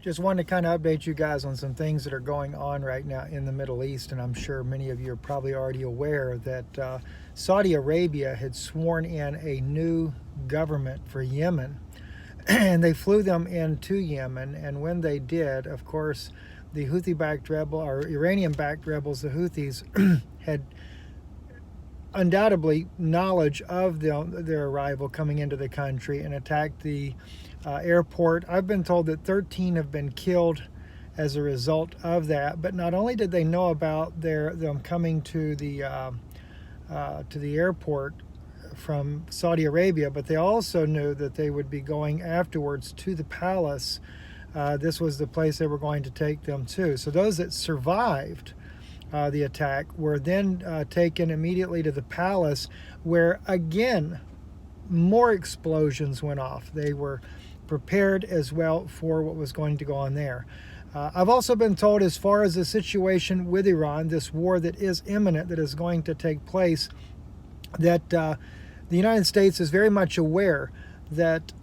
Just wanted to kind of update you guys on some things that are going on right now in the Middle East, and I'm sure many of you are probably already aware that Saudi Arabia had sworn in a new government for Yemen, and they flew them into Yemen, and when they did, of course, the Houthi-backed rebel, or Iranian-backed rebels, the Houthis, had undoubtedly knowledge of their arrival coming into the country and attacked the airport. I've been told that 13 have been killed as a result of that. But not only did they know about them coming to the airport from Saudi Arabia, but they also knew that they would be going afterwards to the palace. This was the place they were going to take them to. So those that survived the attack were then taken immediately to the palace, where again more explosions went off. They were prepared as well for what was going to go on there. I've also been told, as far as the situation with Iran, this war that is imminent, that is going to take place, that the United States is very much aware that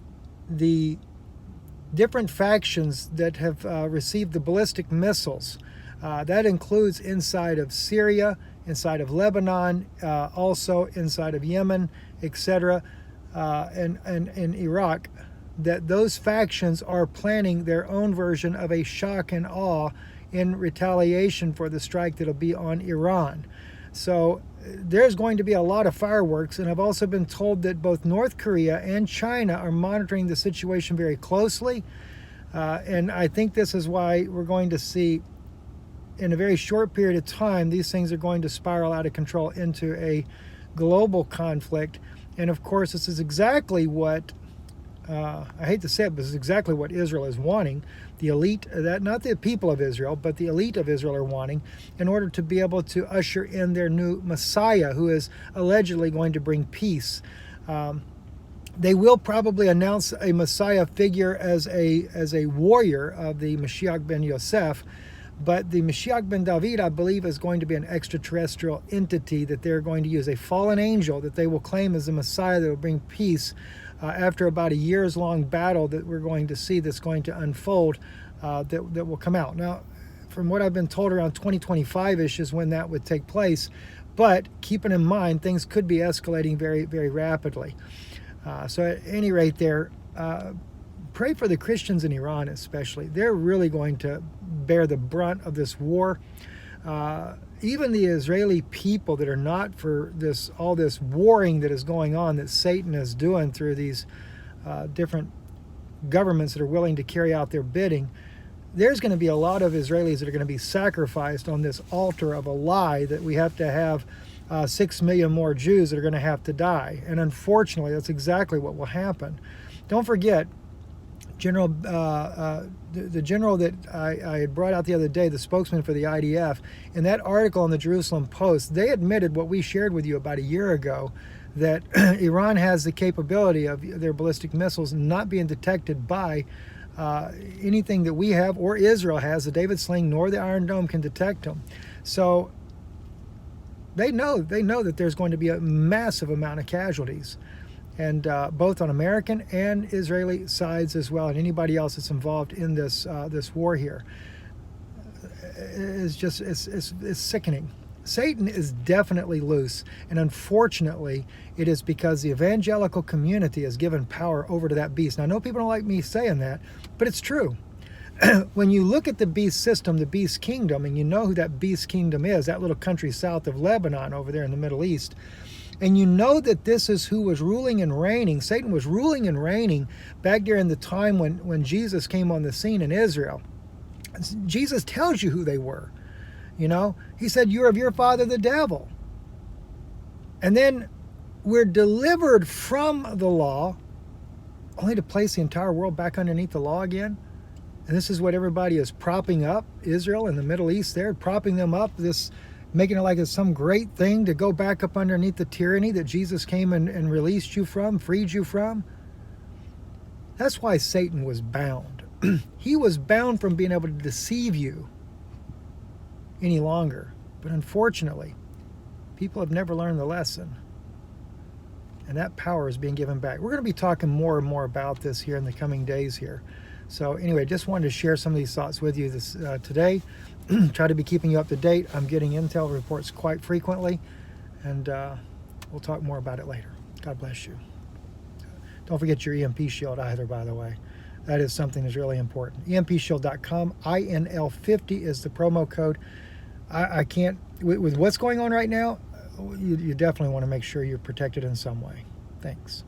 the different factions that have received the ballistic missiles, that includes inside of Syria, inside of Lebanon, also inside of Yemen, etc., and in Iraq, that those factions are planning their own version of a shock and awe in retaliation for the strike that'll be on Iran. So there's going to be a lot of fireworks, and I've also been told that both North Korea and China are monitoring the situation very closely, and I think this is why we're going to see, in a very short period of time, these things are going to spiral out of control into a global conflict. And of course, this is exactly what, I hate to say it, but this is exactly what Israel is wanting. The elite, not the people of Israel, but the elite of Israel are wanting, in order to be able to usher in their new Messiah, who is allegedly going to bring peace. They will probably announce a Messiah figure as a warrior of the Mashiach ben Yosef, but the Mashiach ben David, I believe, is going to be an extraterrestrial entity that they're going to use, a fallen angel that they will claim as the Messiah that will bring peace after about a years-long battle that we're going to see, that's going to unfold, that will come out. Now, from what I've been told, around 2025-ish is when that would take place, but keeping in mind, things could be escalating very, very rapidly. So at any rate there, pray for the Christians in Iran especially. They're really going to bear the brunt of this war. Even the Israeli people that are not for all this warring that is going on, that Satan is doing through these different governments that are willing to carry out their bidding, there's going to be a lot of Israelis that are going to be sacrificed on this altar of a lie that we have to have 6 million more Jews that are going to have to die. And unfortunately, that's exactly what will happen. Don't forget, the general that I had brought out the other day, the spokesman for the IDF, in that article in the Jerusalem Post, they admitted what we shared with you about a year ago, that Iran has the capability of their ballistic missiles not being detected by anything that we have or Israel has. The David Sling nor the Iron Dome can detect them. So they know that there's going to be a massive amount of casualties, and both on American and Israeli sides as well, and anybody else that's involved in this war here. It's sickening. Satan is definitely loose, and unfortunately, it is because the evangelical community has given power over to that beast. Now, I know people don't like me saying that, but it's true. When you look at the beast system, the beast kingdom, and you know who that beast kingdom is, that little country south of Lebanon over there in the Middle East, and you know that this is who was ruling and reigning. Satan was ruling and reigning back during the time when Jesus came on the scene in Israel. Jesus tells you who they were. You know, he said, "You're of your father the devil." And then we're delivered from the law, only to place the entire world back underneath the law again. And this is what everybody is propping up, Israel and the Middle East there, propping them up, making it like it's some great thing to go back up underneath the tyranny that Jesus came and released you from, freed you from. That's why Satan was bound. He was bound from being able to deceive you any longer. But unfortunately, people have never learned the lesson. And that power is being given back. We're going to be talking more and more about this here in the coming days here. So anyway, just wanted to share some of these thoughts with you today. Try to be keeping you up to date. I'm getting intel reports quite frequently, and we'll talk more about it later. God bless you. Don't forget your EMP shield either, by the way. That is something that's really important. EMPshield.com, INL50 is the promo code. I can't, with what's going on right now, you definitely want to make sure you're protected in some way. Thanks.